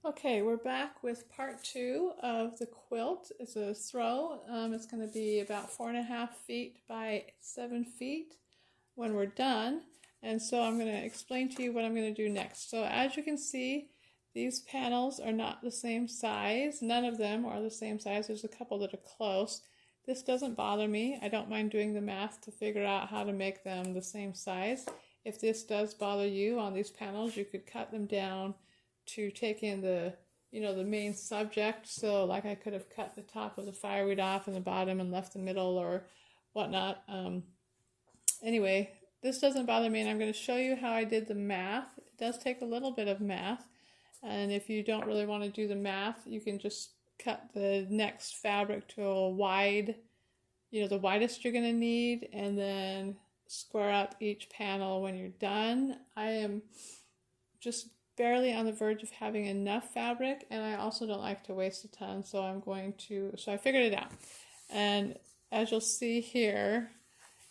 Okay, we're back with part 2 of the quilt. It's a throw. It's going to be about 4.5 feet by 7 feet when we're done. And so I'm going to explain to you what I'm going to do next. So as you can see, these panels are not the same size. None of them are the same size. There's a couple that are close. This doesn't bother me. I don't mind doing the math to figure out how to make them the same size. If this does bother you on these panels, you could cut them down to take in the main subject. So like I could have cut the top of the fireweed off and the bottom and left the middle or whatnot. Anyway, this doesn't bother me, and I'm going to show you how I did the math. It does take a little bit of math, and if you don't really want to do the math, you can just cut the next fabric to a wide, the widest you're going to need, and then square up each panel when you're done. I am just barely on the verge of having enough fabric, and I also don't like to waste a ton, so I figured it out. And as you'll see here,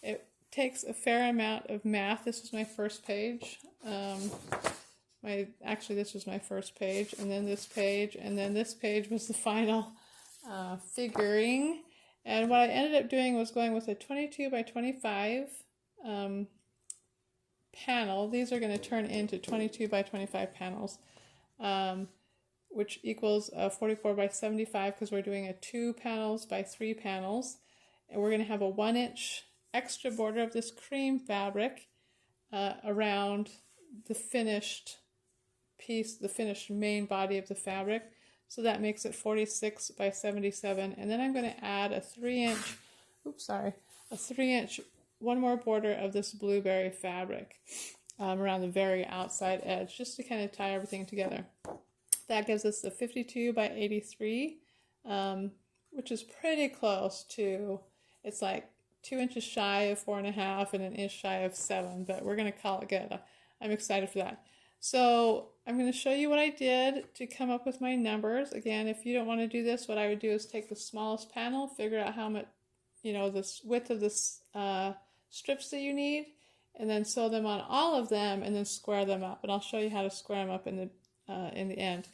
it takes a fair amount of math. This was my first page. This was my first page, and then this page, and then this page was the final figuring. And what I ended up doing was going with a 22 by 25 panel. These are going to turn into 22 by 25 panels, which equals 44 by 75 because we're doing a 2 panels by 3 panels. And we're going to have a 1-inch extra border of this cream fabric around the finished piece, the finished main body of the fabric. So that makes it 46 by 77. And then I'm going to add a 3-inch, one more border of this blueberry fabric around the very outside edge, just to kind of tie everything together. That gives us a 52 by 83, which is pretty close to, it's like 2 inches shy of 4.5 and 1 inch shy of 7, but we're going to call it good. I'm excited for that. So I'm going to show you what I did to come up with my numbers. Again, if you don't want to do this, what I would do is take the smallest panel, figure out how much, the width of this strips that you need, and then sew them on all of them, and then square them up. And I'll show you how to square them up in the end.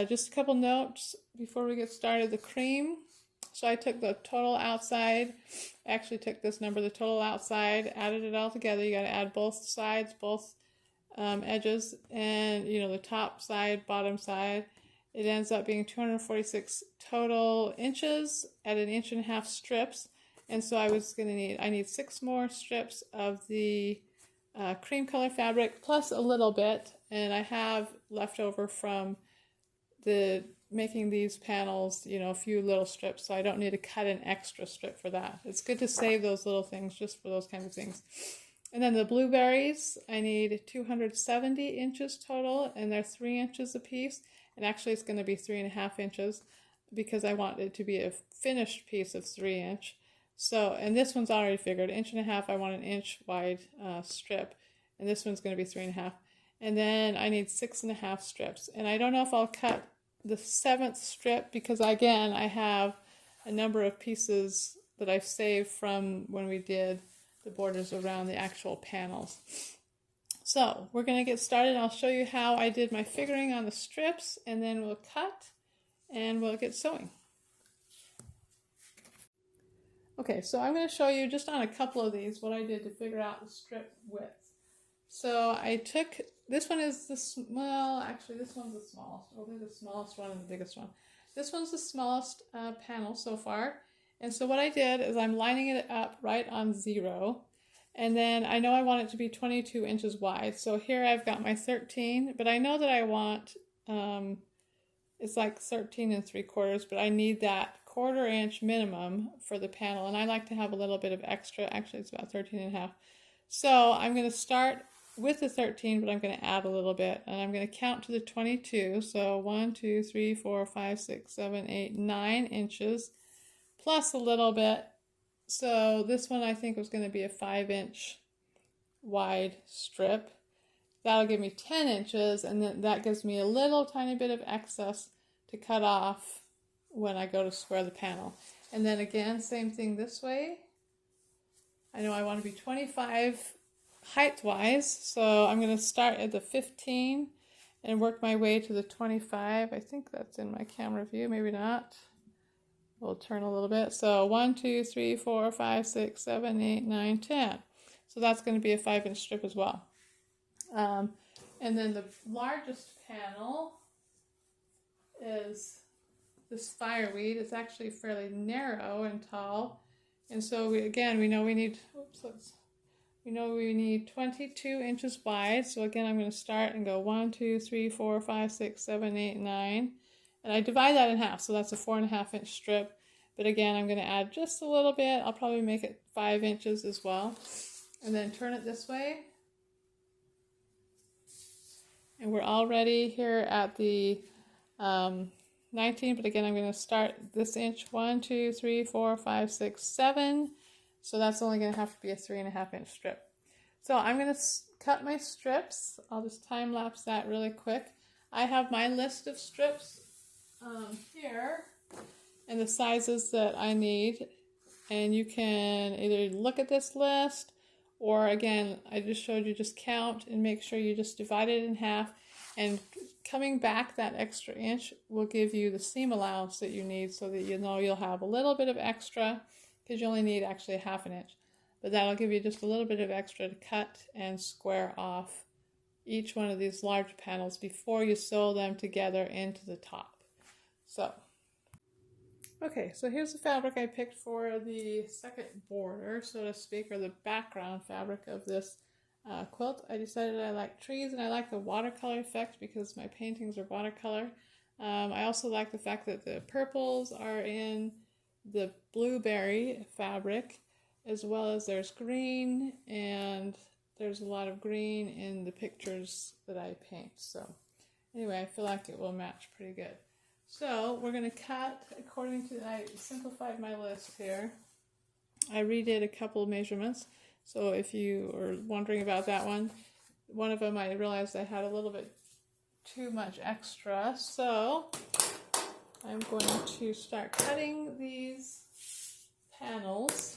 Just a couple notes before we get started. The cream. So I took the total outside. I actually took this number, the total outside, added it all together. You got to add both sides, both edges, and the top side, bottom side. It ends up being 246 total inches at 1.5 inch strips. And so I need 6 more strips of the cream color fabric plus a little bit, and I have left over from making these panels, a few little strips, so I don't need to cut an extra strip for that. It's good to save those little things just for those kinds of things. And then the blueberries, I need 270 inches total, and they're 3 inches a piece, and actually it's going to be 3.5 inches because I want it to be a finished piece of 3 inch. So, and this one's already figured, 1.5 inches, I want 1 inch wide strip, and this one's going to be 3.5. And then I need 6.5 strips. And I don't know if I'll cut the 7th strip because, again, I have a number of pieces that I've saved from when we did the borders around the actual panels. So, we're going to get started. I'll show you how I did my figuring on the strips, and then we'll cut and we'll get sewing. Okay, so I'm going to show you just on a couple of these what I did to figure out the strip width. So I took, this one is this one's the smallest. I'll do the smallest one and the biggest one. This one's the smallest panel so far. And so what I did is I'm lining it up right on 0. And then I know I want it to be 22 inches wide. So here I've got my 13, but I know that I want, it's like 13 3/4, but I need that 1/4 inch minimum for the panel, and I like to have a little bit of extra. Actually, it's about 13.5. So I'm going to start with the 13, but I'm going to add a little bit, and I'm going to count to the 22. So 1, 2, 3, 4, 5, 6, 7, 8, 9 inches, plus a little bit. So this one I think was going to be a 5-inch wide strip. That'll give me 10 inches, and then that gives me a little tiny bit of excess to cut off when I go to square the panel. And then again, same thing this way. I know I want to be 25 height-wise, so I'm going to start at the 15 and work my way to the 25. I think that's in my camera view, maybe not. We'll turn a little bit. So 1, 2, 3, 4, 5, 6, 7, 8, 9, 10. So that's going to be a 5-inch strip as well. And then the largest panel is this fireweed. It's actually fairly narrow and tall. And so we know we need, we know we need 22 inches wide. So again, I'm going to start and go 1, 2, 3, 4, 5, 6, 7, 8, 9. And I divide that in half. So that's a 4.5-inch strip. But again, I'm going to add just a little bit. I'll probably make it 5 inches as well. And then turn it this way. And we're already here at the 19, but again, I'm going to start this inch, 1, 2, 3, 4, 5, 6, 7. So that's only going to have to be a 3.5-inch strip. So I'm going to cut my strips. I'll just time lapse that really quick. I have my list of strips here and the sizes that I need. And you can either look at this list, or again, I just showed you, just count and make sure you just divide it in half. And coming back that extra inch will give you the seam allowance that you need, so that you know you'll have a little bit of extra, because you only need actually 1/2 inch. But that'll give you just a little bit of extra to cut and square off each one of these large panels before you sew them together into the top. So, okay, so here's the fabric I picked for the second border, so to speak, or the background fabric of this quilt. I decided I like trees and I like the watercolor effect because my paintings are watercolor. I also like the fact that the purples are in the blueberry fabric, as well as there's green, and there's a lot of green in the pictures that I paint. So anyway, I feel like it will match pretty good. So we're going to cut according to, I simplified my list here. I redid a couple of measurements. So if you are wondering about that one of them I realized I had a little bit too much extra. So I'm going to start cutting these panels.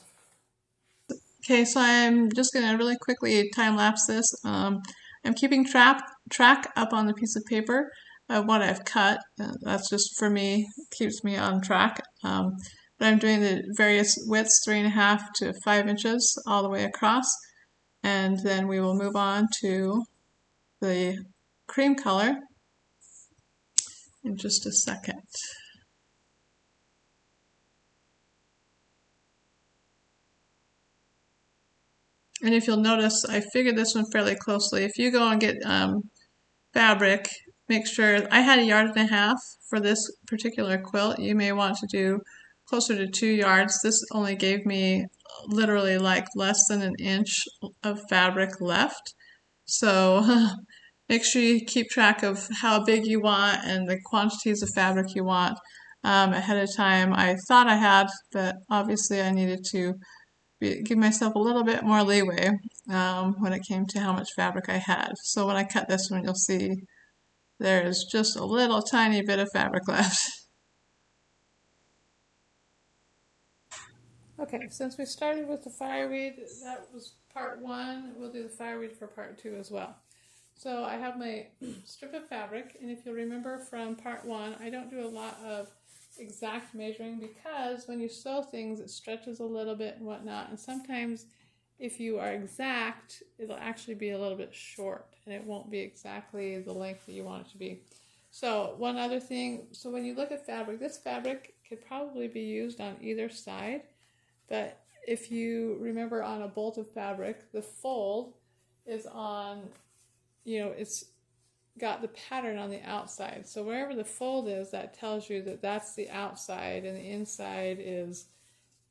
Okay, so I'm just going to really quickly time lapse this. I'm keeping track up on the piece of paper of what I've cut. That's just for me, keeps me on track. But I'm doing the various widths, 3.5 to 5 inches all the way across. And then we will move on to the cream color in just a second. And if you'll notice, I figured this one fairly closely. If you go and get fabric, make sure, I had 1.5 yards for this particular quilt. You may want to do closer to 2 yards. This only gave me literally like less than 1 inch of fabric left. So make sure you keep track of how big you want and the quantities of fabric you want ahead of time. I thought I had, but obviously I needed to give myself a little bit more leeway when it came to how much fabric I had. So when I cut this one, you'll see there's just a little tiny bit of fabric left. Okay, since we started with the fireweed, that was part 1, we'll do the fireweed for part 2 as well. So I have my strip of fabric, and if you'll remember from part 1, I don't do a lot of exact measuring because when you sew things, it stretches a little bit and whatnot, and sometimes if you are exact, it'll actually be a little bit short, and it won't be exactly the length that you want it to be. So one other thing, so when you look at fabric, this fabric could probably be used on either side. But if you remember on a bolt of fabric, the fold is on, it's got the pattern on the outside. So wherever the fold is, that tells you that that's the outside and the inside is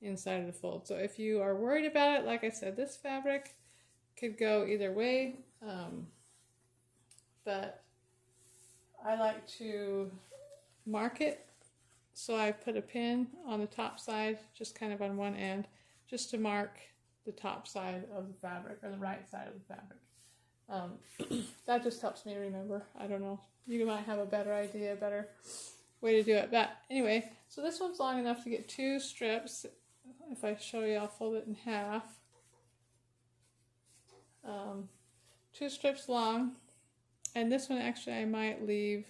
inside of the fold. So if you are worried about it, like I said, this fabric could go either way. But I like to mark it. So I put a pin on the top side, just kind of on one end, just to mark the top side of the fabric, or the right side of the fabric. That just helps me remember. I don't know. You might have a better idea, a better way to do it. But anyway, so this one's long enough to get 2 strips. If I show you, I'll fold it in half. 2 strips long. And this one actually I might leave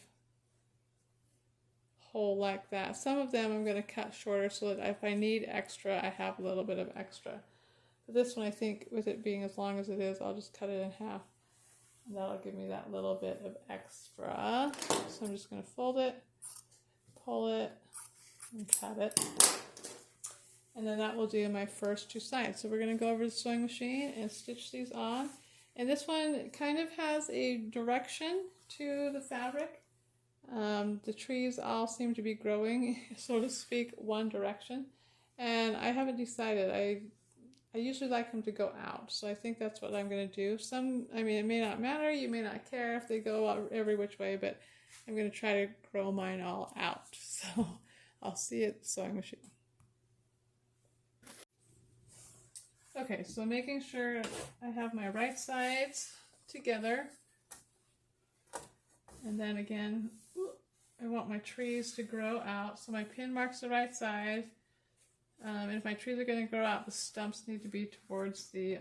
whole like that. Some of them I'm going to cut shorter so that if I need extra, I have a little bit of extra. But this one I think with it being as long as it is, I'll just cut it in half. And that'll give me that little bit of extra. So I'm just going to fold it, pull it, and cut it. And then that will do my first two sides. So we're going to go over the sewing machine and stitch these on. And this one kind of has a direction to the fabric. The trees all seem to be growing, so to speak, one direction. And I haven't decided. I usually like them to go out, so I think that's what I'm going to do. It may not matter. You may not care if they go every which way, but I'm going to try to grow mine all out. So I'll see you at the sewing machine. Okay, so making sure I have my right sides together. And then again, I want my trees to grow out. So my pin marks the right side. And if my trees are going to grow out, the stumps need to be towards the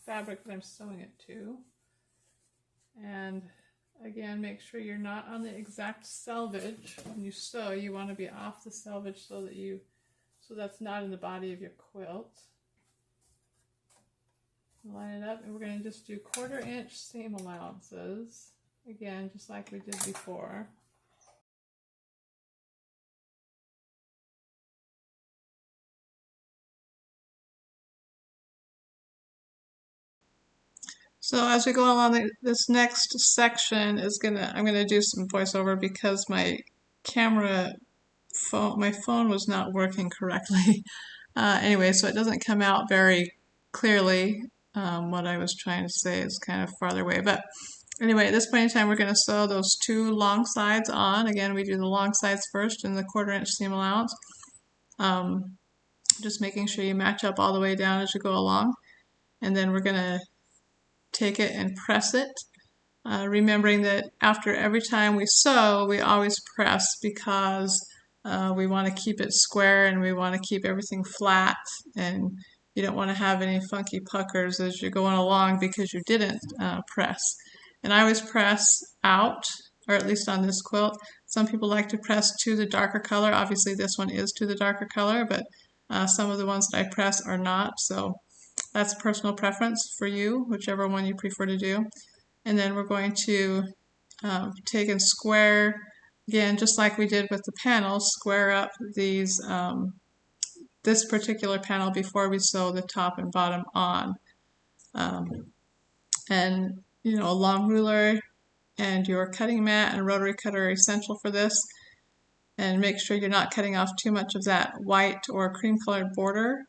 fabric that I'm sewing it to. And again, make sure you're not on the exact selvage. When you sew, you want to be off the selvage so that's not in the body of your quilt. Line it up, and we're going to just do 1/4 inch seam allowances. Again, just like we did before. So as we go along, this next section I'm gonna do some voiceover because my phone was not working correctly. Anyway, so it doesn't come out very clearly. What I was trying to say is kind of farther away, but anyway, at this point in time, we're going to sew those two long sides on. Again, we do the long sides first in the 1/4 inch seam allowance. Just making sure you match up all the way down as you go along. And then we're going to take it and press it. Remembering that after every time we sew, we always press because we want to keep it square and we want to keep everything flat, and you don't want to have any funky puckers as you're going along because you didn't press. And I always press out, or at least on this quilt. Some people like to press to the darker color. Obviously this one is to the darker color, but some of the ones that I press are not. So that's personal preference for you, whichever one you prefer to do. And then we're going to take and square, again, just like we did with the panels, square up these this particular panel before we sew the top and bottom on. And you know, a long ruler and your cutting mat and rotary cutter are essential for this. And make sure you're not cutting off too much of that white or cream colored border.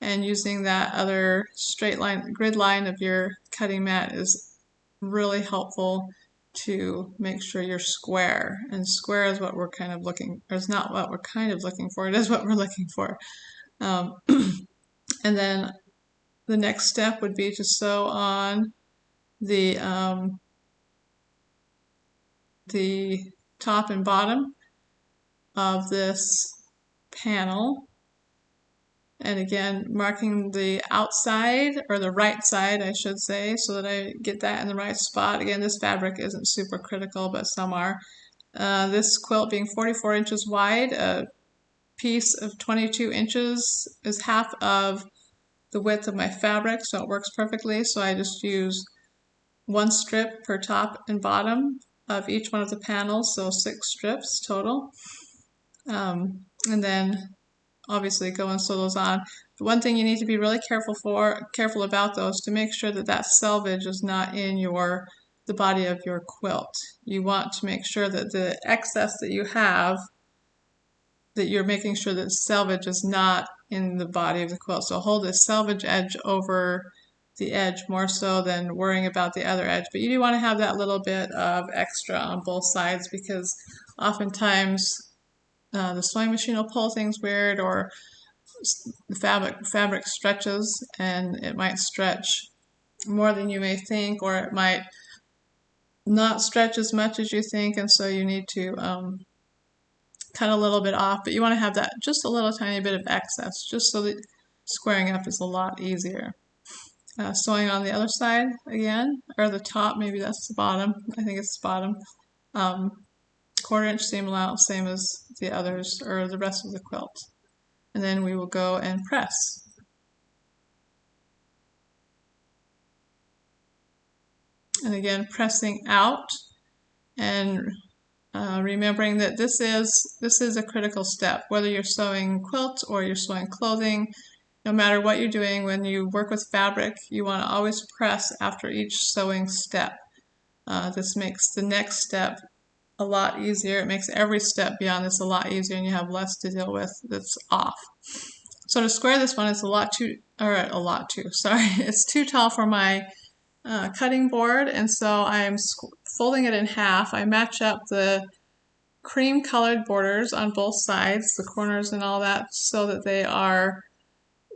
And using that other straight line, grid line of your cutting mat is really helpful to make sure you're square. And square is what we're kind of looking, or it's not what we're kind of looking for, it is what we're looking for. And then the next step would be to sew on the top and bottom of this panel. And again, marking the outside, or the right side, I should say, so that I get that in the right spot. Again, this fabric isn't super critical, but some are. This quilt being 44 inches wide, a piece of 22 inches is half of the width of my fabric, so it works perfectly. So I just use one strip per top and bottom of each one of the panels, so 6 strips total. And then obviously go and sew those on. The one thing you need to be really careful about those, to make sure that that selvage is not in the body of your quilt. You want to make sure that the excess that you have, that you're making sure that selvage is not in the body of the quilt. So hold the selvage edge over the edge more so than worrying about the other edge. But you do want to have that little bit of extra on both sides, because oftentimes the sewing machine will pull things weird, or the fabric stretches, and it might stretch more than you may think, or it might not stretch as much as you think, and so you need to cut a little bit off. But you want to have that just a little tiny bit of excess, just so that squaring up is a lot easier. sewing on the other side again, or the top, maybe that's the bottom. I think it's the bottom. 1/4 inch seam allowance, same as the others, or the rest of the quilt. And then we will go and press. And again, pressing out, and remembering that this is a critical step. Whether you're sewing quilts or you're sewing clothing, no matter what you're doing, when you work with fabric, you want to always press after each sewing step. This makes the next step a lot easier. It makes every step beyond this a lot easier, and you have less to deal with that's off. So to square this one, it's it's too tall for my cutting board, and so I'm folding it in half. I match up the cream colored borders on both sides, the corners and all that, so that they are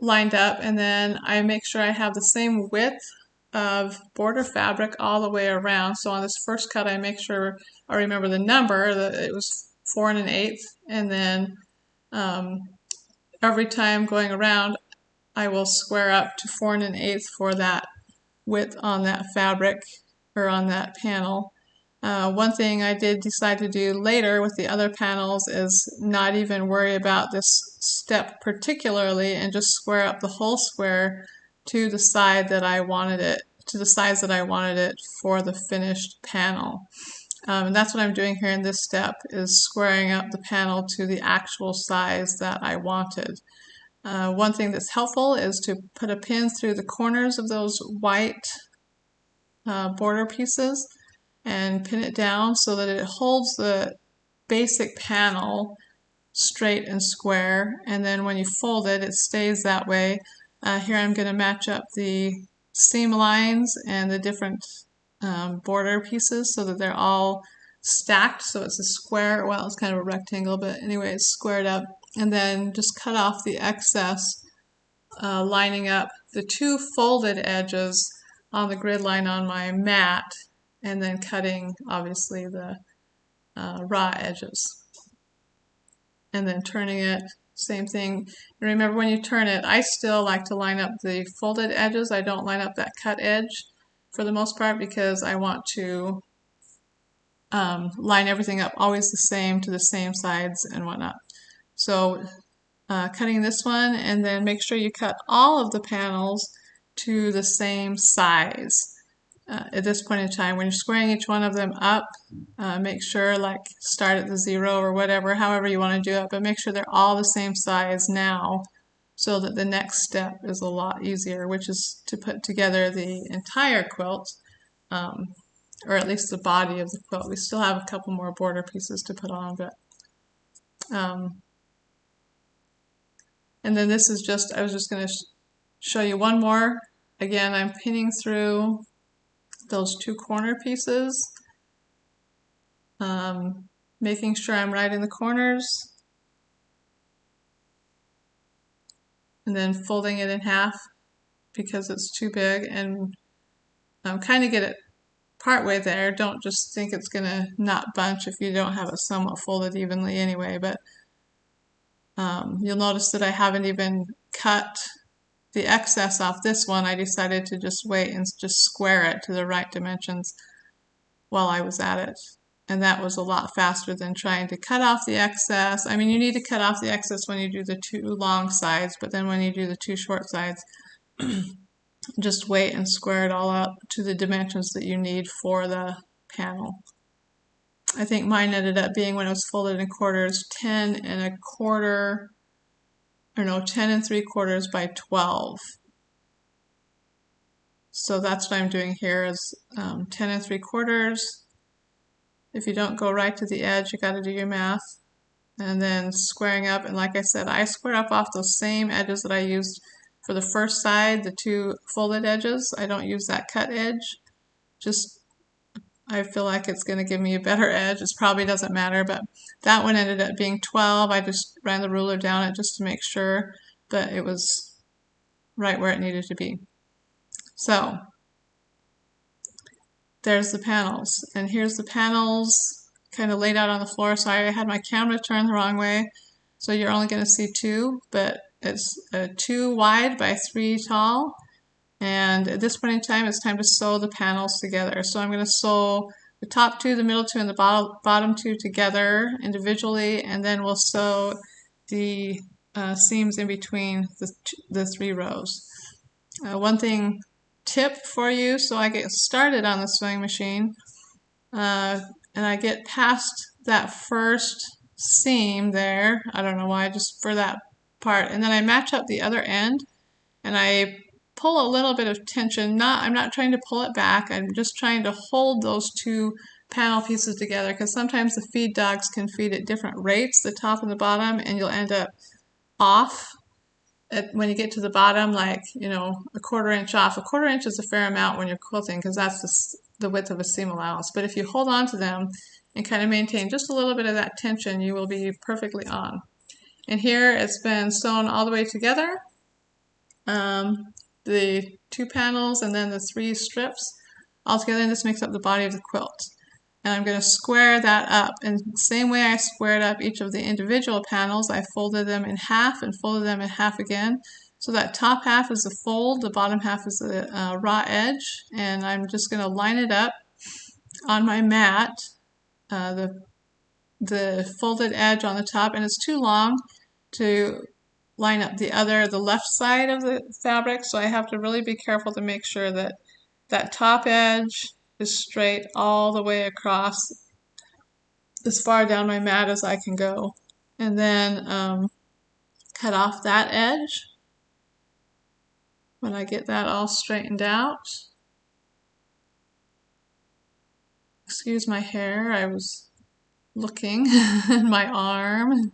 lined up, and then I make sure I have the same width of border fabric all the way around. So on this first cut, I make sure I remember the number, that it was 4 1/8, and then every time going around, I will square up to 4 1/8 for that width on that fabric or on that panel. One thing I did decide to do later with the other panels is not even worry about this step particularly, and just square up the whole square to the side that I wanted it, to the size that I wanted it for the finished panel. And that's what I'm doing here in this step, is squaring up the panel to the actual size that I wanted. One thing that's helpful is to put a pin through the corners of those white border pieces and pin it down so that it holds the basic panel straight and square, and then when you fold it, it stays that way. Here I'm going to match up the seam lines and the different border pieces so that they're all stacked, so it's a square, well, it's kind of a rectangle, but anyway, it's squared up, and then just cut off the excess, lining up the two folded edges on the grid line on my mat, and then cutting, obviously, the raw edges. And then turning it, same thing. And remember, when you turn it, I still like to line up the folded edges. I don't line up that cut edge for the most part, because I want to line everything up always the same, to the same sides and whatnot. So cutting this one, and then make sure you cut all of the panels to the same size. At this point in time, when you're squaring each one of them up, make sure, like, start at the 0 or whatever, however you want to do it, but make sure they're all the same size now, so that the next step is a lot easier, which is to put together the entire quilt, or at least the body of the quilt. We still have a couple more border pieces to put on, but and then this is just, I was just going to show you one more. Again, I'm pinning through those two corner pieces, making sure I'm right in the corners, and then folding it in half because it's too big, and kind of get it partway there. Don't just think it's going to not bunch if you don't have it somewhat folded evenly anyway, but you'll notice that I haven't even cut the excess off this one. I decided to just wait and just square it to the right dimensions while I was at it. And that was a lot faster than trying to cut off the excess. I mean, you need to cut off the excess when you do the two long sides, but then when you do the two short sides, just wait and square it all up to the dimensions that you need for the panel. I think mine ended up being, when it was folded in quarters, 10 1/4, or no, 10 3/4 by 12. So that's what I'm doing here, is 10 3/4. If you don't go right to the edge, you got to do your math. And then squaring up, and like I said, I square up off those same edges that I used for the first side, the two folded edges. I don't use that cut edge. Just, I feel like it's going to give me a better edge. It probably doesn't matter, but that one ended up being 12. I just ran the ruler down it just to make sure that it was right where it needed to be. So there's the panels, and here's the panels kind of laid out on the floor. Sorry, I had my camera turned the wrong way, so you're only going to see two, but it's 2 wide by 3 tall, And at this point in time, it's time to sew the panels together. So I'm going to sew the top two, the middle two, and the bottom two together individually, and then we'll sew the seams in between the 3 rows. One tip for you, so I get started on the sewing machine, and I get past that first seam there, I don't know why, just for that part, and then I match up the other end, and I pull a little bit of tension. I'm not trying to pull it back, I'm just trying to hold those 2 panel pieces together, because sometimes the feed dogs can feed at different rates, the top and the bottom, and you'll end up off when you get to the bottom, like, you know, a 1/4 inch off. A 1/4 inch is a fair amount when you're quilting, because that's the width of a seam allowance. But if you hold on to them and kind of maintain just a little bit of that tension, you will be perfectly on. And here it's been sewn all the way together. The 2 panels and then the 3 strips all together, and this makes up the body of the quilt. And I'm going to square that up. And the same way I squared up each of the individual panels, I folded them in half and folded them in half again. So that top half is the fold, the bottom half is the raw edge, and I'm just going to line it up on my mat, the folded edge on the top, and it's too long to line up the left side of the fabric, so I have to really be careful to make sure that that top edge is straight all the way across as far down my mat as I can go. And then cut off that edge when I get that all straightened out. Excuse my hair, I was looking at my arm.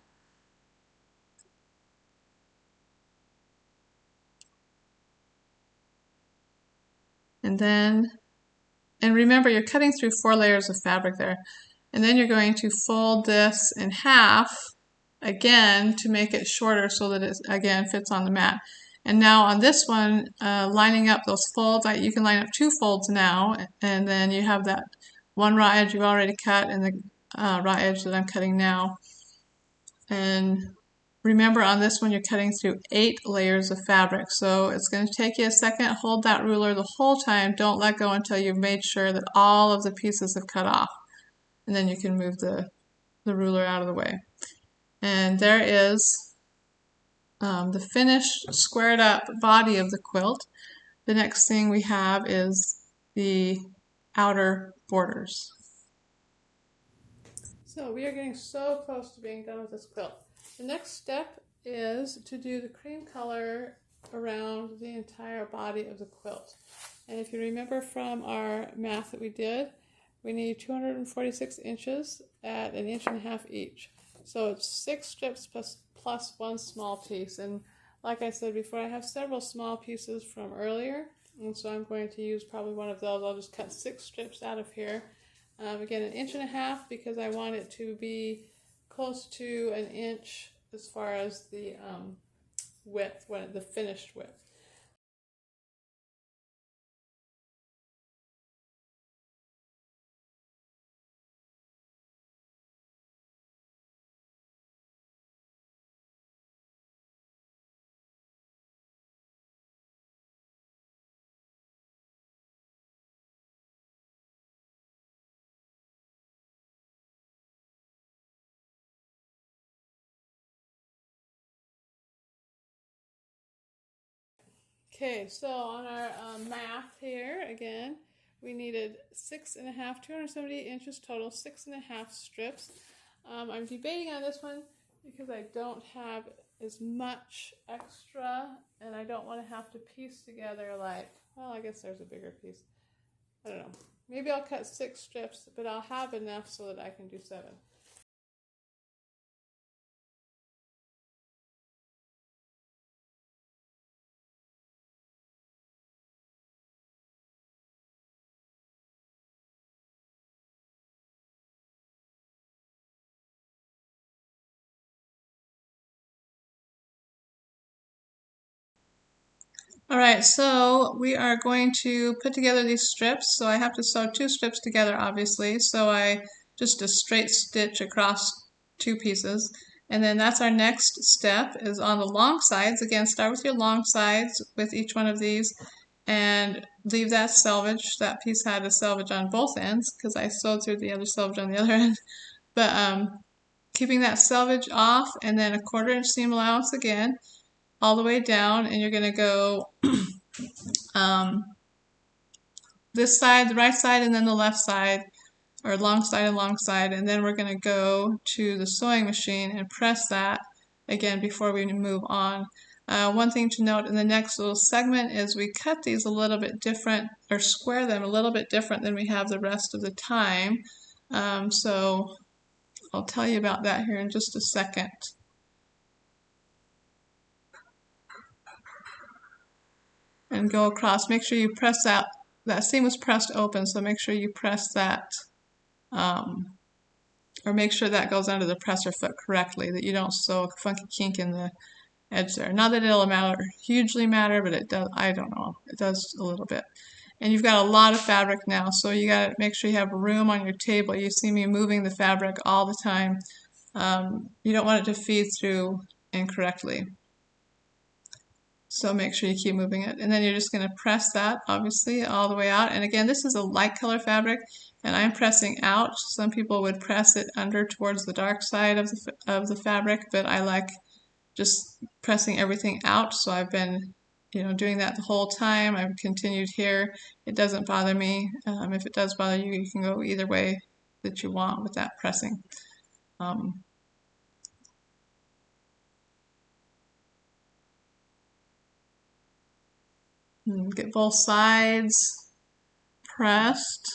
And remember, you're cutting through 4 layers of fabric there. And then you're going to fold this in half again to make it shorter so that it again fits on the mat. And now on this one, lining up those folds, you can line up 2 folds now, and then you have that 1 raw edge you've already cut and the raw edge that I'm cutting now. And remember, on this one you're cutting through 8 layers of fabric, so it's going to take you a second. Hold that ruler the whole time, don't let go until you've made sure that all of the pieces have cut off, and then you can move the ruler out of the way. And there is the finished squared up body of the quilt. The next thing we have is the outer borders. So we are getting so close to being done with this quilt. The next step is to do the cream color around the entire body of the quilt. And if you remember from our math that we did, we need 246 inches at 1.5 inches each. So it's 6 strips plus 1 small piece. And like I said before, I have several small pieces from earlier, and so I'm going to use probably one of those. I'll just cut 6 strips out of here. Again, 1.5 inches because I want it to be close to 1 inch as far as the width, the finished width. Okay, so on our math here, again, we needed 6.5, 278 inches total, 6.5 strips. I'm debating on this one because I don't have as much extra, and I don't want to have to piece together like, well, I guess there's a bigger piece. I don't know. Maybe I'll cut 6 strips, but I'll have enough so that I can do 7. Alright, so we are going to put together these strips. So I have to sew 2 strips together, obviously. So I just a straight stitch across 2 pieces. And then that's our next step, is on the long sides. Again, start with your long sides with each one of these. and leave that selvage. That piece had a selvage on both ends because I sewed through the other selvage on the other end. But keeping that selvage off, and then a 1/4 inch seam allowance again, all the way down, and you're going to go this side, the right side, and then the left side, or long side and long side, and then we're going to go to the sewing machine and press that again before we move on. One thing to note in the next little segment is we cut these a little bit different, or square them a little bit different than we have the rest of the time. So I'll tell you about that here in just a second. And go across. Make sure you press that. That seam was pressed open, so make sure you press that, or make sure that goes under the presser foot correctly, that you don't sew a funky kink in the edge there. Not that it'll hugely matter, but it does, I don't know, it does a little bit. And you've got a lot of fabric now, so you got to make sure you have room on your table. You see me moving the fabric all the time. You don't want it to feed through incorrectly. So make sure you keep moving it. And then you're just going to press that, obviously, all the way out. And again, this is a light color fabric, and I'm pressing out. Some people would press it under towards the dark side of the fabric, but I like just pressing everything out. So I've been, doing that the whole time. I've continued here. It doesn't bother me. If it does bother you, you can go either way that you want with that pressing. Get both sides pressed.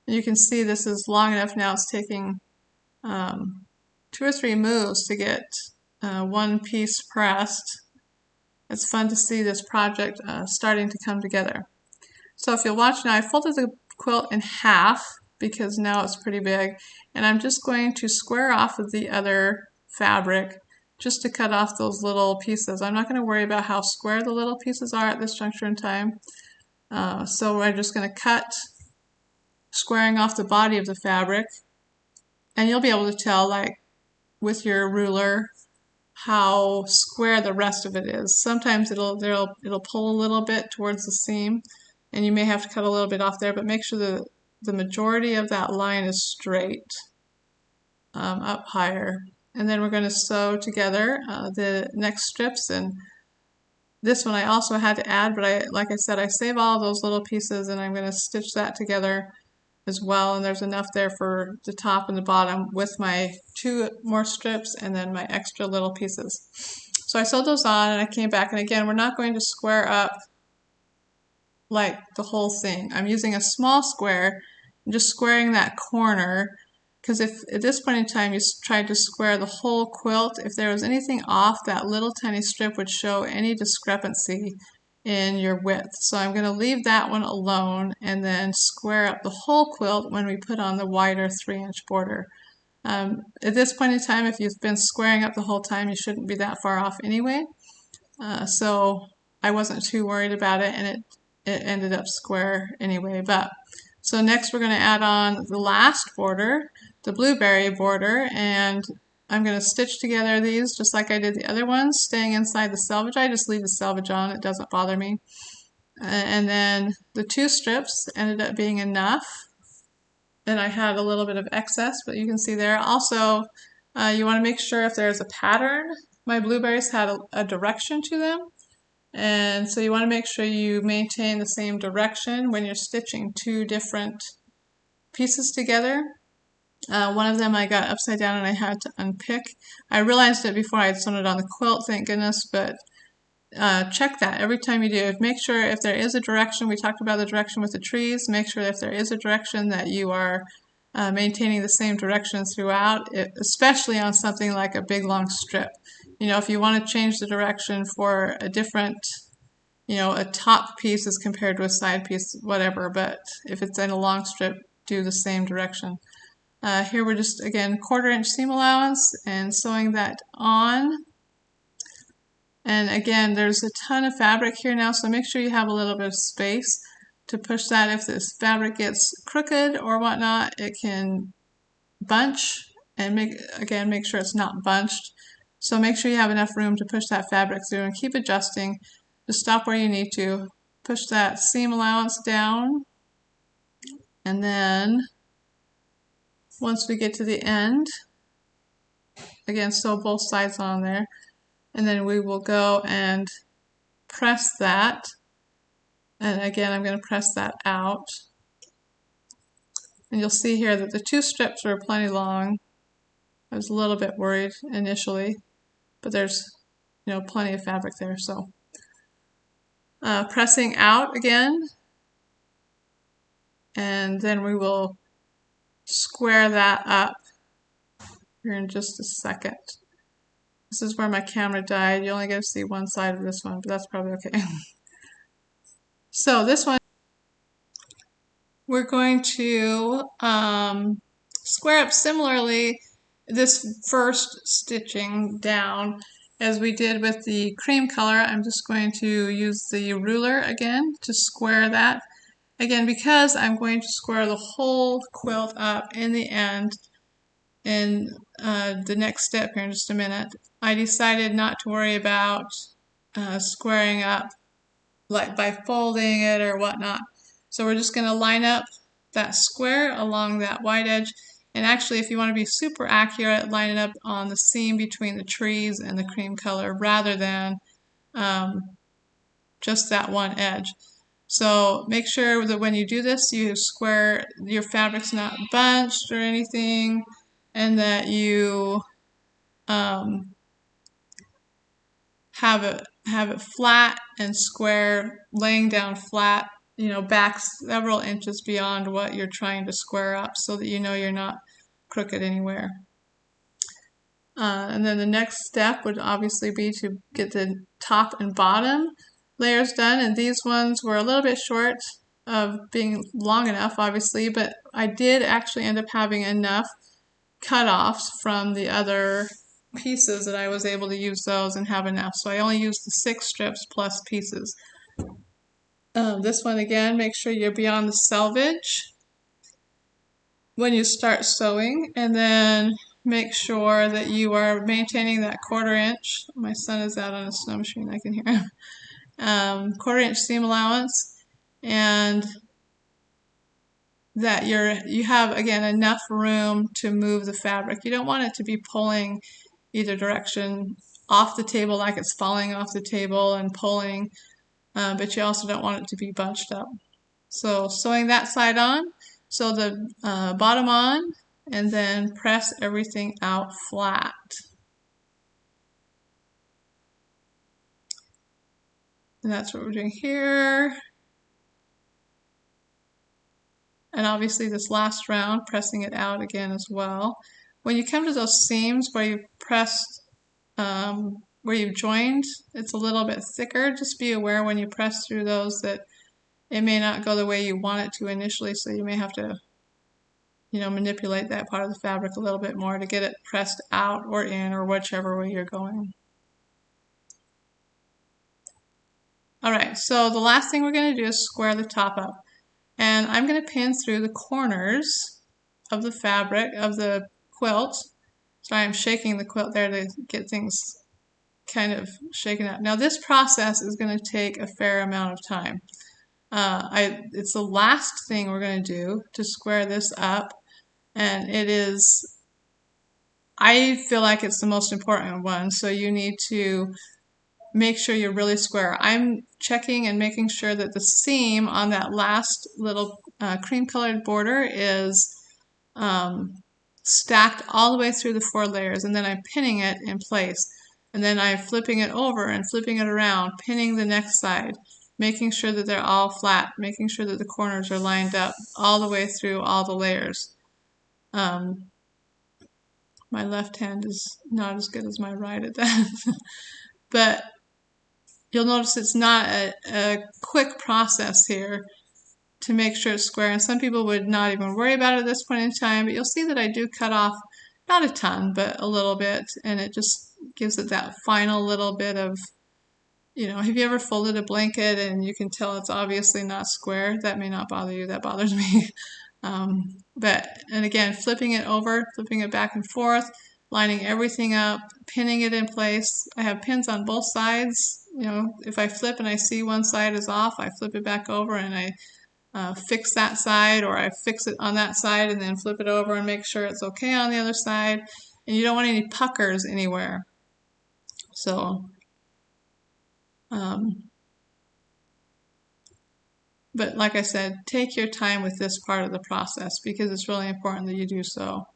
You can see this is long enough now. It's taking 2 or 3 moves to get one piece pressed. It's fun to see this project starting to come together. So if you'll watch now, I folded the quilt in half because now it's pretty big, and I'm just going to square off of the other fabric just to cut off those little pieces. I'm not going to worry about how square the little pieces are at this juncture in time. So we're just going to cut, squaring off the body of the fabric, and you'll be able to tell, like with your ruler, how square the rest of it is. Sometimes it'll pull a little bit towards the seam, and you may have to cut a little bit off there, but make sure the majority of that line is straight up higher. And then we're going to sew together the next strips, and this one I also had to add, but like I said, I save all those little pieces, and I'm going to stitch that together as well, and there's enough there for the top and the bottom with my 2 more strips and then my extra little pieces. So I sewed those on, and I came back, and again, we're not going to square up like the whole thing. I'm using a small square and just squaring that corner, because if at this point in time you tried to square the whole quilt, if there was anything off, that little tiny strip would show any discrepancy in your width. So I'm going to leave that one alone and then square up the whole quilt when we put on the wider 3-inch border. At this point in time, if you've been squaring up the whole time, you shouldn't be that far off anyway. So I wasn't too worried about it, and it ended up square anyway. So next we're going to add on the last border, the blueberry border, and I'm going to stitch together these just like I did the other ones, staying inside the selvage. I just leave the selvage on, it doesn't bother me. And then the 2 strips ended up being enough, and I had a little bit of excess, but you can see there. Also, you want to make sure if there's a pattern. My blueberries had a direction to them, and so you want to make sure you maintain the same direction when you're stitching 2 different pieces together. One of them I got upside down and I had to unpick. I realized it before I had sewn it on the quilt, thank goodness, but check that every time you do. Make sure if there is a direction, we talked about the direction with the trees, make sure if there is a direction that you are maintaining the same direction throughout, especially on something like a big long strip. If you want to change the direction for a different, a top piece as compared to a side piece, whatever, but if it's in a long strip, do the same direction. Here we're just, again, 1/4 inch seam allowance and sewing that on. And again, there's a ton of fabric here now, so make sure you have a little bit of space to push that. If this fabric gets crooked or whatnot, it can bunch, and make sure it's not bunched. So make sure you have enough room to push that fabric through and keep adjusting. Just stop where you need to. Push that seam allowance down, and then once we get to the end, again, sew both sides on there, and then we will go and press that. And again, I'm going to press that out. And you'll see here that the 2 strips are plenty long. I was a little bit worried initially, but there's, plenty of fabric there. So pressing out again, and then we will square that up here in just a second. This is where my camera died. You only get to see one side of this one, but that's probably okay. So this one, we're going to square up similarly this first stitching down as we did with the cream color. I'm just going to use the ruler again to square that. Again, because I'm going to square the whole quilt up in the end in the next step here in just a minute, I decided not to worry about squaring up like by folding it or whatnot. So we're just going to line up that square along that wide edge. And actually, if you want to be super accurate, line it up on the seam between the trees and the cream color rather than just that one edge. So make sure that when you do this, you square, your fabric's not bunched or anything, and that you have it flat and square, laying down flat, back several inches beyond what you're trying to square up so that you know you're not crooked anywhere. And then the next step would obviously be to get the top and bottom layers done, and these ones were a little bit short of being long enough, obviously, but I did actually end up having enough cutoffs from the other pieces that I was able to use those and have enough. So I only used the 6 strips plus pieces. This one again, make sure you're beyond the selvage when you start sewing, and then make sure that you are maintaining that 1/4 inch. My son is out on a snow machine, I can hear him. 1/4 inch seam allowance, and that you have again enough room to move the fabric. You don't want it to be pulling either direction off the table like it's falling off the table and pulling, but you also don't want it to be bunched up. So sewing that side on, sew the bottom on, and then press everything out flat. And that's what we're doing here. And obviously this last round, pressing it out again as well. When you come to those seams where you've pressed, where you've joined, it's a little bit thicker. Just be aware when you press through those that it may not go the way you want it to initially, so you may have to, manipulate that part of the fabric a little bit more to get it pressed out or in or whichever way you're going. All right, so the last thing we're going to do is square the top up. And I'm going to pin through the corners of the fabric of the quilt. Sorry, I'm shaking the quilt there to get things kind of shaken up. Now this process is going to take a fair amount of time. It's the last thing we're going to do to square this up, and I feel like it's the most important one, so you need to make sure you're really square. I'm checking and making sure that the seam on that last little cream colored border is stacked all the way through the 4 layers, and then I'm pinning it in place. And then I'm flipping it over and flipping it around, pinning the next side, making sure that they're all flat, making sure that the corners are lined up all the way through all the layers. My left hand is not as good as my right at that. But you'll notice it's not a quick process here to make sure it's square. And some people would not even worry about it at this point in time, but you'll see that I do cut off not a ton, but a little bit, and it just gives it that final little bit of, have you ever folded a blanket and you can tell it's obviously not square? That may not bother you, that bothers me. And again, flipping it over, flipping it back and forth, lining everything up, pinning it in place. I have pins on both sides. You know, if I flip and I see one side is off, I flip it back over and I fix that side, or I fix it on that side and then flip it over and make sure it's okay on the other side. And you don't want any puckers anywhere. So, but like I said, take your time with this part of the process because it's really important that you do so.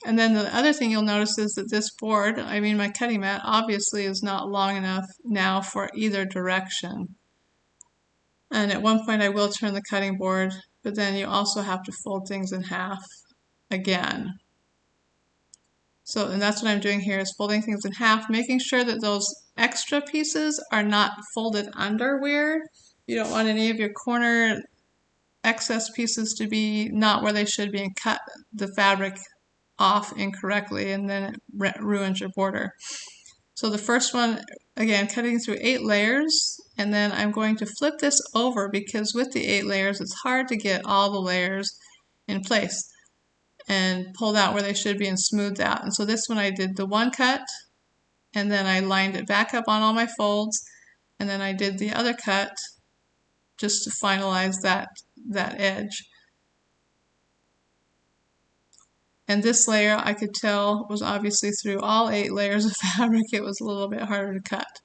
And then the other thing you'll notice is that this board, I mean my cutting mat, obviously is not long enough now for either direction. And at one point I will turn the cutting board, but then you also have to fold things in half again. So, and that's what I'm doing here is folding things in half, making sure that those extra pieces are not folded under weird. You don't want any of your corner excess pieces to be not where they should be and cut the fabric off incorrectly, and then it ruins your border. So the first one, again, cutting through 8 layers, and then I'm going to flip this over because with the 8 layers, it's hard to get all the layers in place and pulled out where they should be and smoothed out. And so this one I did the one cut, and then I lined it back up on all my folds, and then I did the other cut just to finalize that edge. And this layer I could tell was obviously through all 8 layers of fabric. It was a little bit harder to cut.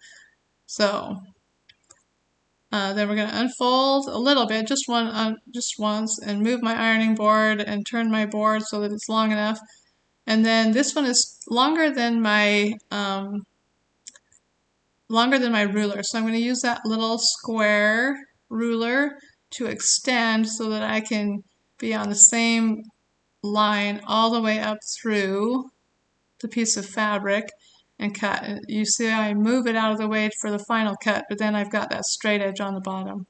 So then we're going to unfold a little bit, just once, and move my ironing board and turn my board so that it's long enough. And then this one is longer than my ruler. So I'm going to use that little square ruler to extend so that I can be on the same line all the way up through the piece of fabric and cut. You see I move it out of the way for the final cut, but then I've got that straight edge on the bottom.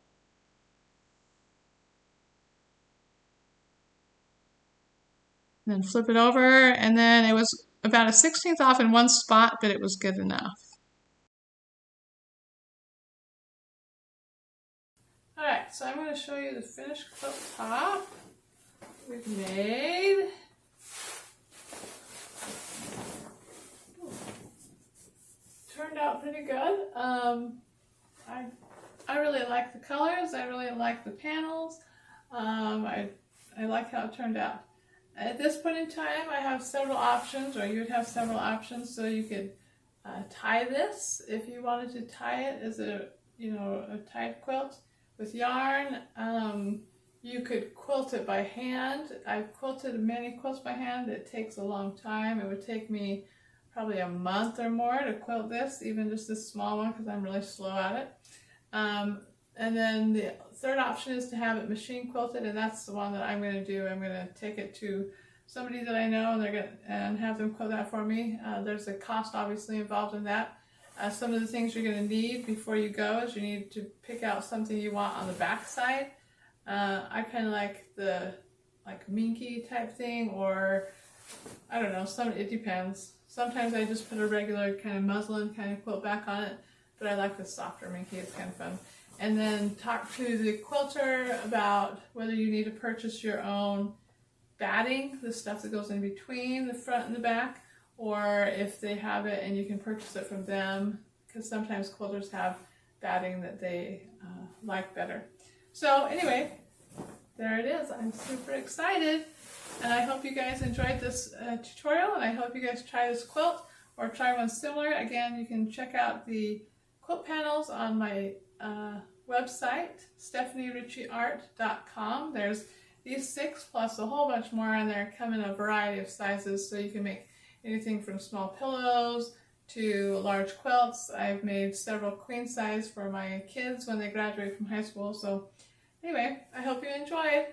And then flip it over, and then it was about a 1/16 off in one spot, but it was good enough. Alright, so I'm going to show you the finished quilt top we've made. Turned out pretty good. I really like the colors. I really like the panels. I like how it turned out. At this point in time, I have several options, or you would have several options. So you could tie this if you wanted to tie it as a tied quilt with yarn. You could quilt it by hand. I've quilted many quilts by hand. It takes a long time. It would take me probably a month or more to quilt this, even just this small one, because I'm really slow at it. And then the third option is to have it machine quilted, and that's the one that I'm going to do. I'm going to take it to somebody that I know, and have them quilt that for me. There's a cost obviously involved in that. Some of the things you're going to need before you go is you need to pick out something you want on the back side. I kind of like the minky type thing, or I don't know, it depends. Sometimes I just put a regular kind of muslin kind of quilt back on it, but I like the softer minky, it's kind of fun. And then talk to the quilter about whether you need to purchase your own batting, the stuff that goes in between the front and the back, or if they have it and you can purchase it from them, because sometimes quilters have batting that they like better. So anyway, there it is. I'm super excited, and I hope you guys enjoyed this tutorial, and I hope you guys try this quilt or try one similar. Again, you can check out the quilt panels on my website, stephanieritchieart.com. There's these 6 plus a whole bunch more on there, come in a variety of sizes, so you can make anything from small pillows to large quilts. I've made several queen size for my kids when they graduate from high school. So anyway, I hope you enjoyed.